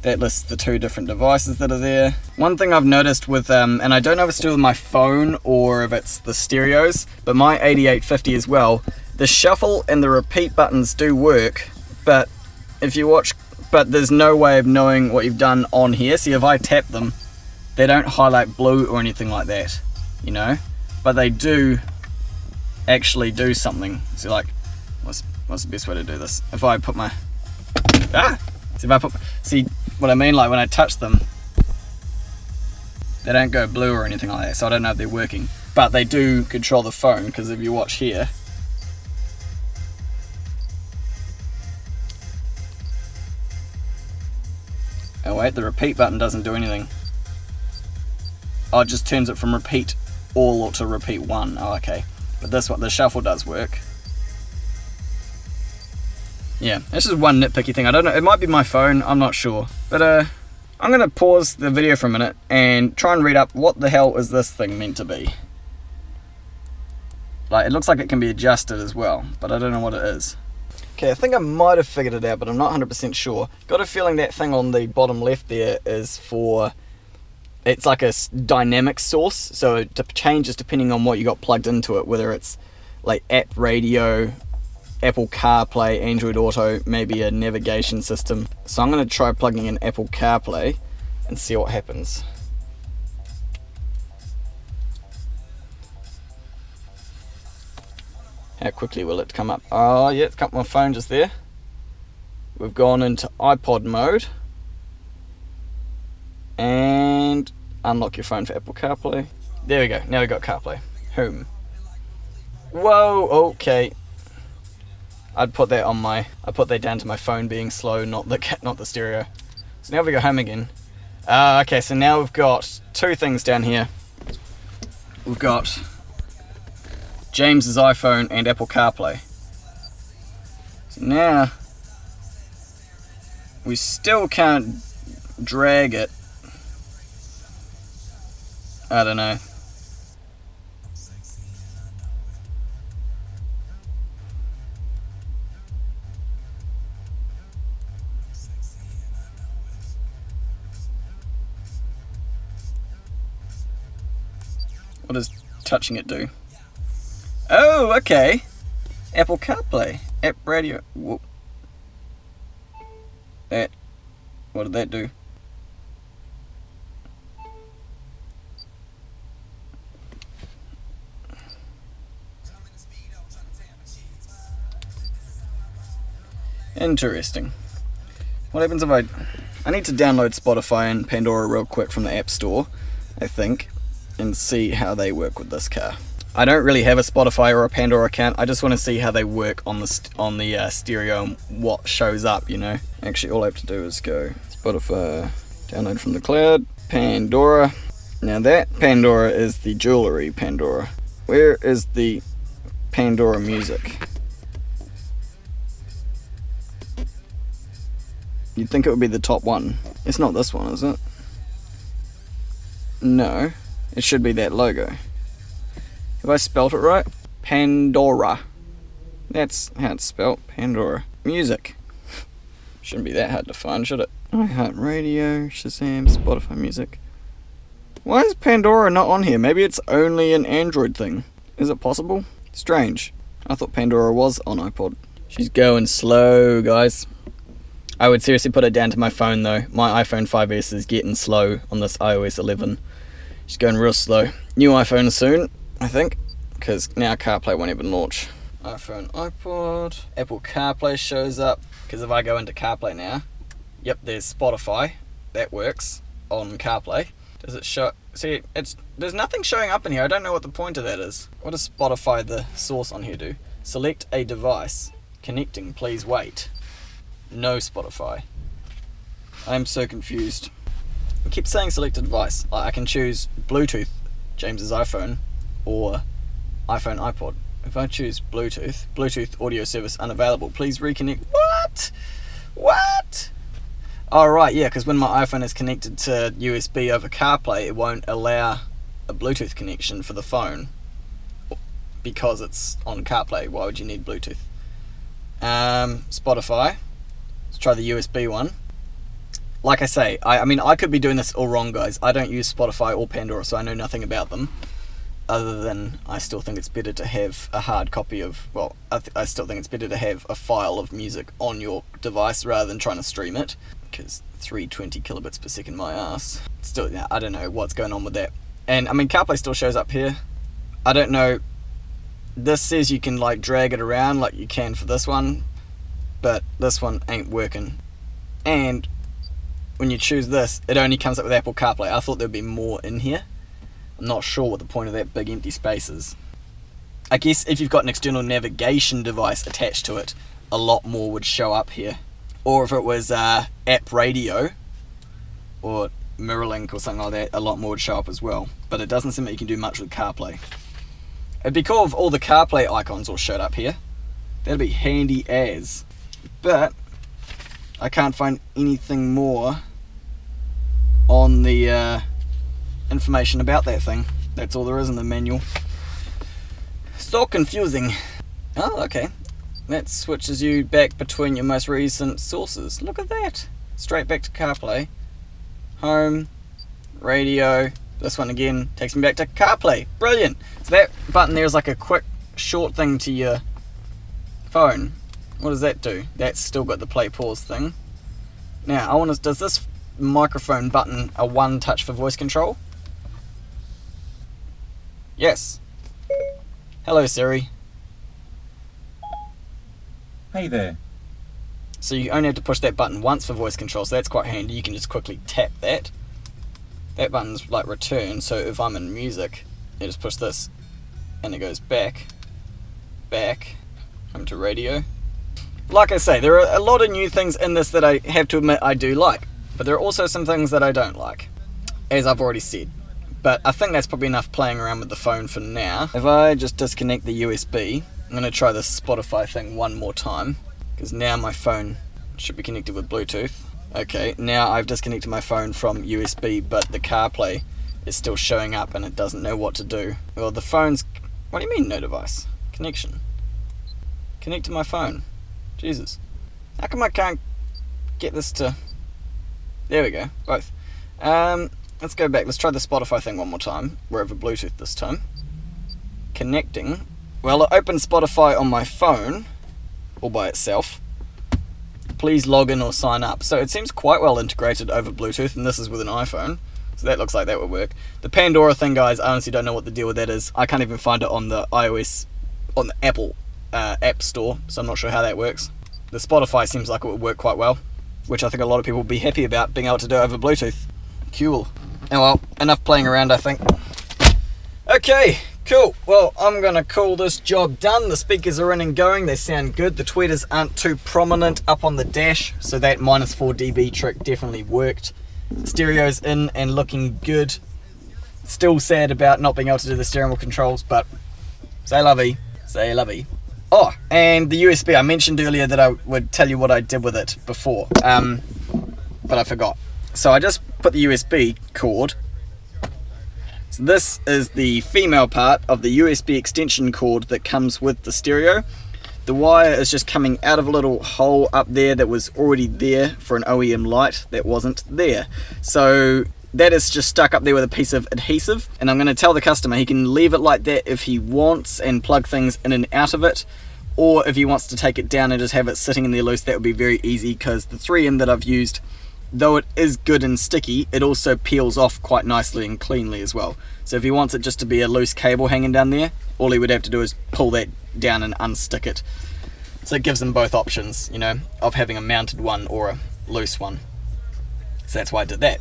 That lists the 2 different devices that are there. One thing I've noticed with, and I don't know if it's to do with my phone or if it's the stereos, but my 8850 as well, the shuffle and the repeat buttons do work, but there's no way of knowing what you've done on here. See, if I tap them, they don't highlight blue or anything like that, you know? But they do actually do something. So like, what's the best way to do this? If I put my, see what I mean? Like when I touch them, they don't go blue or anything like that. So I don't know if they're working, but they do control the phone, because if you watch here, oh wait, the repeat button doesn't do anything. Oh, it just turns it from repeat all to repeat 1. Oh, okay. But this one, the shuffle does work. Yeah, this is one nitpicky thing. I don't know, it might be my phone, I'm not sure. But I'm gonna pause the video for a minute and try and read up what the hell is this thing meant to be. Like, it looks like it can be adjusted as well, but I don't know what it is. Okay, I think I might have figured it out, but I'm not 100% sure. Got a feeling that thing on the bottom left there is for, it's like a dynamic source, so it changes depending on what you got plugged into it, whether it's like app radio, Apple CarPlay, Android Auto, maybe a navigation system. So I'm going to try plugging in Apple CarPlay and see what happens. How quickly will it come up? Oh yeah, it's come up my phone just there. We've gone into iPod mode. And unlock your phone for Apple CarPlay. There we go, now we've got CarPlay. Home. Whoa, okay. I put that down to my phone being slow, not the stereo. So now we go home again. Okay, so now we've got two things down here. We've got James's iPhone and Apple CarPlay. So now we still can't drag it. I don't know. What does touching it do? Oh, okay. Apple CarPlay, app radio. Whoa. That. What did that do? Interesting. What happens if I need to download Spotify and Pandora real quick from the App Store, I think, and see how they work with this car. I don't really have a Spotify or a Pandora account. I just want to see how they work on the stereo and what shows up, you know. Actually, all I have to do is go Spotify, download from the cloud, Pandora. Now that Pandora is the jewelry Pandora. Where is the Pandora music? You'd think it would be the top one. It's not this one, is it? No, it should be that logo. Have I spelt it right? Pandora. That's how it's spelt. Pandora. Music. Shouldn't be that hard to find, should it? iHeartRadio, Shazam, Spotify Music. Why is Pandora not on here? Maybe it's only an Android thing. Is it possible? Strange. I thought Pandora was on iPod. She's going slow, guys. I would seriously put it down to my phone though. My iPhone 5S is getting slow on this iOS 11. She's going real slow. New iPhone soon, I think, because now CarPlay won't even launch. iPhone, iPod, Apple CarPlay shows up, because if I go into CarPlay now, yep, there's Spotify, that works on CarPlay. Does it show? See, there's nothing showing up in here. I don't know what the point of that is. What does Spotify, the source on here, do? Select a device. Connecting, please wait. No Spotify. I'm so confused. I keep saying select a device. I can choose Bluetooth, James's iPhone, or iPhone, iPod. If I choose Bluetooth audio service unavailable, please reconnect. What? Oh right, yeah, because when my iPhone is connected to USB over CarPlay, it won't allow a Bluetooth connection for the phone because it's on CarPlay. Why would you need Bluetooth? Spotify. Let's try the USB one. Like I say, I mean, I could be doing this all wrong, guys. I don't use Spotify or Pandora, so I know nothing about them. Other than I still think it's better to have a hard copy of, well, I still think it's better to have a file of music on your device rather than trying to stream it. Because 320 kilobits per second, my ass. Still, yeah, I don't know what's going on with that. And, I mean, CarPlay still shows up here. I don't know. This says you can, like, drag it around like you can for this one. But this one ain't working. And when you choose this, it only comes up with Apple CarPlay. I thought there'd be more in here. I'm not sure what the point of that big empty space is. I guess if you've got an external navigation device attached to it, a lot more would show up here. Or if it was app radio or MirrorLink or something like that, a lot more would show up as well. But it doesn't seem that you can do much with CarPlay. It'd be cool if all the CarPlay icons all showed up here. That'd be handy as. but I can't find anything more on the information about that thing. That's all there is in the manual. So confusing. Oh, okay. That switches you back between your most recent sources. Look at that. Straight back to CarPlay. Home. Radio. This one again takes me back to CarPlay. Brilliant. So that button there is like a quick short thing to your phone. What does that do? That's still got the play pause thing. Now I want to, does this microphone button a one touch for voice control? Yes. Hello Siri. Hey there. So you only have to push that button once for voice control, so that's quite handy. You can just quickly tap that. That button's like return, so if I'm in music, I just push this and it goes back, home to radio. Like I say, there are a lot of new things in this that I have to admit I do like, but there are also some things that I don't like, as I've already said. But I think that's probably enough playing around with the phone for now. If I just disconnect the USB, I'm going to try this Spotify thing one more time, because now my phone should be connected with Bluetooth. Okay, now I've disconnected my phone from USB, but the CarPlay is still showing up and it doesn't know what to do. Well, the phone's... What do you mean, no device? Connection. Connect to my phone. Jesus. How come I can't get this to... There we go, both. Let's go back. Let's try the Spotify thing one more time. We're over Bluetooth this time. Connecting. Well, it opened Spotify on my phone, all by itself. Please log in or sign up. So it seems quite well integrated over Bluetooth, and this is with an iPhone. So that looks like that would work. The Pandora thing, guys, I honestly don't know what the deal with that is. I can't even find it on the iOS, on the Apple App Store, so I'm not sure how that works. The Spotify seems like it would work quite well, which I think a lot of people would be happy about, being able to do over Bluetooth. Cool. Oh well, enough playing around, I think. Okay, cool. Well, I'm going to call this job done. The speakers are in and going. They sound good. The tweeters aren't too prominent up on the dash, so that -4 dB trick definitely worked. Stereo's in and looking good. Still sad about not being able to do the steering wheel controls, but say lovey, say lovey. Oh, and the USB, I mentioned earlier that I would tell you what I did with it before, but I forgot. So I just put the USB cord. So this is the female part of the USB extension cord that comes with the stereo. The wire is just coming out of a little hole up there that was already there for an OEM light that wasn't there. So that is just stuck up there with a piece of adhesive, and I'm going to tell the customer he can leave it like that if he wants and plug things in and out of it, or if he wants to take it down and just have it sitting in there loose, that would be very easy, because the 3M that I've used, though it is good and sticky, it also peels off quite nicely and cleanly as well. So if he wants it just to be a loose cable hanging down there, all he would have to do is pull that down and unstick it. So it gives them both options, you know, of having a mounted one or a loose one. So that's why I did that.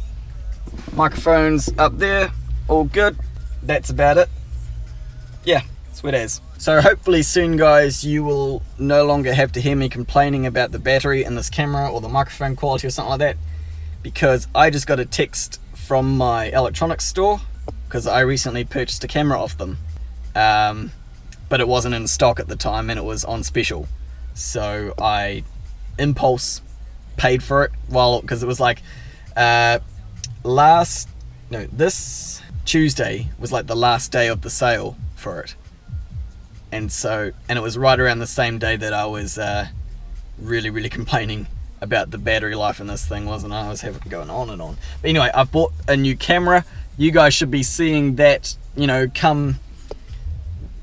Microphones up there, all good. That's about it. Yeah, sweet as. So hopefully soon, guys, you will no longer have to hear me complaining about the battery in this camera or the microphone quality or something like that, because I just got a text from my electronics store, because I recently purchased a camera off them, but it wasn't in stock at the time and it was on special, so I impulse paid for it, because it was like this Tuesday was like the last day of the sale for it. And it was right around the same day that I was really complaining about the battery life in this thing, wasn't I? I was having going on and on. But anyway, I've bought a new camera. You guys should be seeing that, you know, come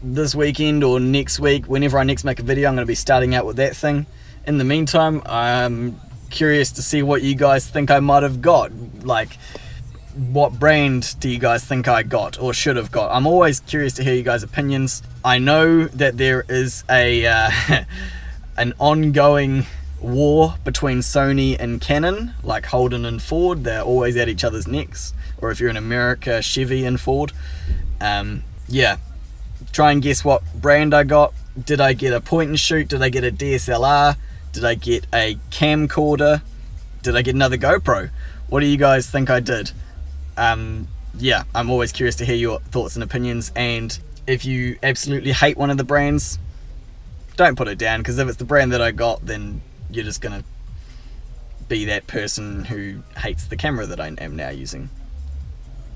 this weekend or next week. Whenever I next make a video, I'm going to be starting out with that thing. In the meantime, I'm curious to see what you guys think I might have got. Like, what brand do you guys think I got or should have got? I'm always curious to hear you guys' opinions. I know that there is a an ongoing war between Sony and Canon, like Holden and Ford. They're always at each other's necks. Or if you're in America, Chevy and Ford. Yeah, try and guess what brand I got. Did I get a point and shoot? Did I get a DSLR? Did I get a camcorder? Did I get another GoPro? What do you guys think I did? Yeah, I'm always curious to hear your thoughts and opinions, and if you absolutely hate one of the brands, don't put it down, because if it's the brand that I got, then you're just gonna be that person who hates the camera that I am now using.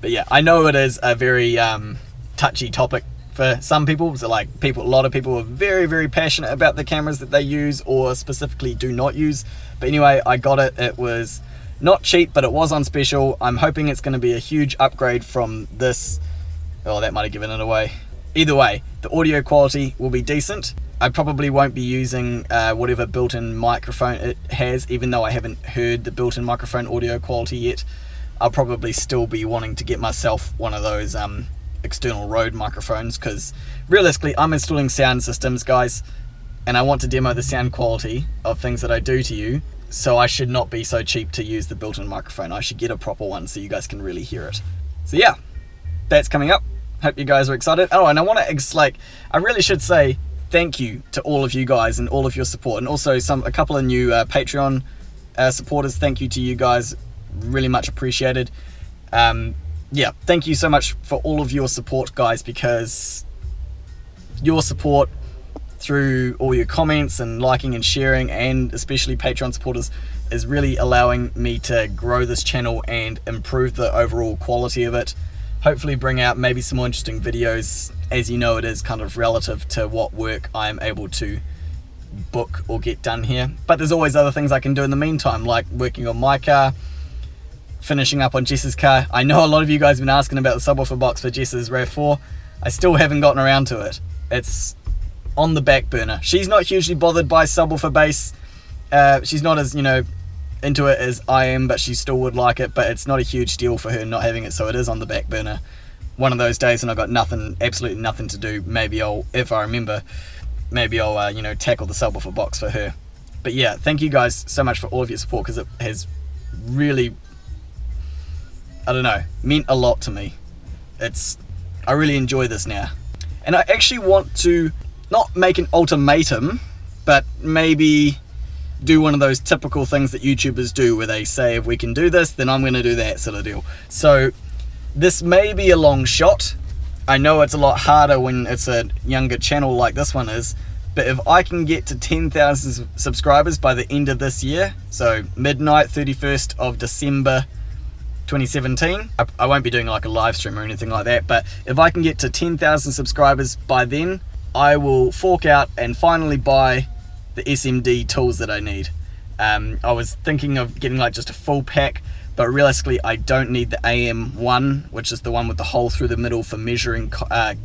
But yeah, I know it is a very touchy topic for some people. So like a lot of people are very, very passionate about the cameras that they use or specifically do not use. But anyway, I got it. It was not cheap, but it was on special. I'm hoping it's going to be a huge upgrade from this. Oh, that might have given it away. Either way, the audio quality will be decent. I probably won't be using whatever built-in microphone it has, even though I haven't heard the built-in microphone audio quality yet. I'll probably still be wanting to get myself one of those external Rode microphones, because realistically I'm installing sound systems, guys, and I want to demo the sound quality of things that I do to you, so I should not be so cheap to use the built-in microphone. I should get a proper one so you guys can really hear it. So yeah, that's coming up. Hope you guys are excited. Oh, and I want to I really should say thank you to all of you guys and all of your support, and also a couple of new Patreon supporters. Thank you to you guys, really much appreciated. Yeah, thank you so much for all of your support, guys, because your support through all your comments and liking and sharing, and especially Patreon supporters, is really allowing me to grow this channel and improve the overall quality of it. Hopefully bring out maybe some more interesting videos. As you know, it is kind of relative to what work I'm able to book or get done here. But there's always other things I can do in the meantime, like working on my car, finishing up on Jess's car. I know a lot of you guys have been asking about the subwoofer box for Jess's RAV4. I still haven't gotten around to it. It's on the back burner. She's not hugely bothered by subwoofer bass. She's not as, into it as I am, but she still would like it, but it's not a huge deal for her not having it, so it is on the back burner. One of those days when I've got absolutely nothing to do, maybe if I remember, maybe I'll tackle the subwoofer box for her. But yeah, thank you guys so much for all of your support, because it has really, I don't know, meant a lot to me. I really enjoy this now. And I actually want to not make an ultimatum, but maybe do one of those typical things that YouTubers do, where they say, if we can do this, then I'm going to do that sort of deal. So this may be a long shot. I know it's a lot harder when it's a younger channel like this one is, but if I can get to 10,000 subscribers by the end of this year, so midnight, 31st of December 2017, I won't be doing like a live stream or anything like that, but if I can get to 10,000 subscribers by then, I will fork out and finally buy the SMD tools that I need. I was thinking of getting like just a full pack, but realistically I don't need the AM1, which is the one with the hole through the middle for measuring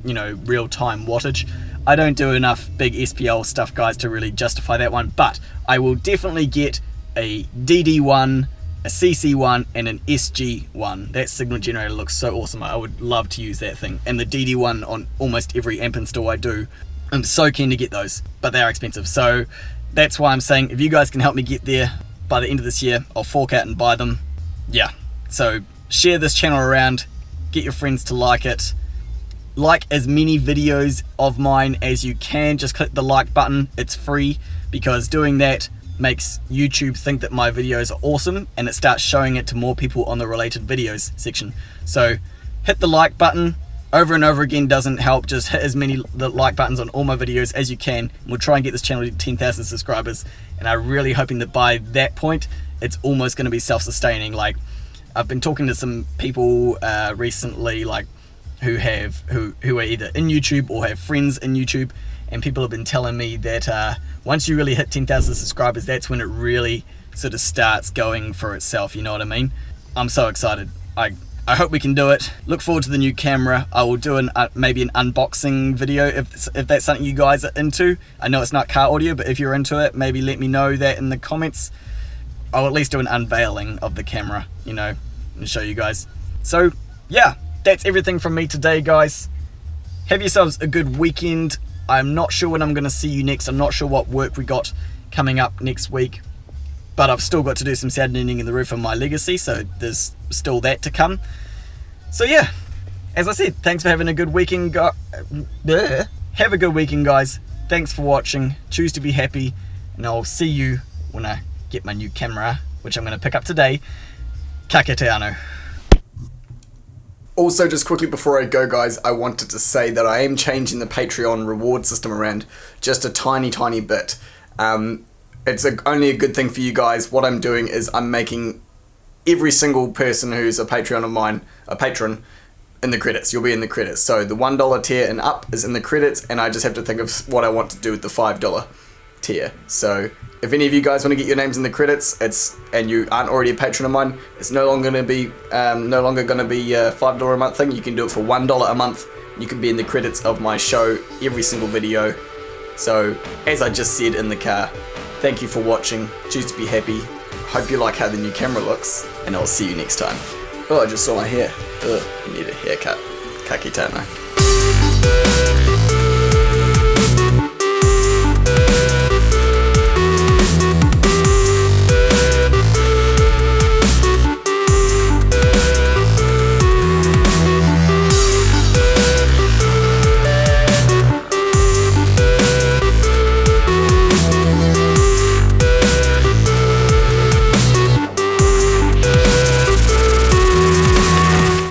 real-time wattage. I don't do enough big SPL stuff, guys, to really justify that one, but I will definitely get a DD1, a CC1, and an SG1. That signal generator looks so awesome. I would love to use that thing, and the DD1 on almost every amp install I do. I'm so keen to get those, but they are expensive. So that's why I'm saying, if you guys can help me get there by the end of this year, I'll fork out and buy them. Yeah, so share this channel around, get your friends to like it. Like as many videos of mine as you can. Just click the like button, it's free, because doing that makes YouTube think that my videos are awesome, and it starts showing it to more people on the related videos section. So hit the like button. Over and over again doesn't help. Just hit as many like buttons on all my videos as you can. We'll try and get this channel to 10,000 subscribers, and I'm really hoping that by that point it's almost going to be self-sustaining. Like, I've been talking to some people recently, like who are either in YouTube or have friends in YouTube, and people have been telling me that once you really hit 10,000 subscribers, that's when it really sort of starts going for itself, you know what I mean? I'm so excited. I hope we can do it. Look forward to the new camera. I will do maybe an unboxing video if that's something you guys are into. I know it's not car audio, but if you're into it, maybe let me know that in the comments. I'll at least do an unveiling of the camera, and show you guys. So yeah, that's everything from me today, guys. Have yourselves a good weekend. I'm not sure when I'm going to see you next. I'm not sure what work we got coming up next week, but I've still got to do some sound editing in the roof of my Legacy, so there's still that to come. So yeah, as I said, thanks for having a good weekend. Have a good weekend, guys. Thanks for watching. Choose to be happy, and I'll see you when I get my new camera, which I'm going to pick up today. Kite Ano. Also, just quickly before I go, guys, I wanted to say that I am changing the Patreon reward system around just a tiny bit. it's only a good thing for you guys. What I'm doing is I'm making every single person who's a Patreon of mine, a patron, in the credits. You'll be in the credits. So the $1 tier and up is in the credits, and I just have to think of what I want to do with the $5 tier. So if any of you guys want to get your names in the credits, and you aren't already a patron of mine, it's no longer going to be a $5 a month thing. You can do it for $1 a month. You can be in the credits of my show, every single video. So as I just said in the car, thank you for watching. Choose to be happy. Hope you like how the new camera looks, and I'll see you next time. Oh, I just saw my hair. Ugh, I need a haircut. Kite Ano.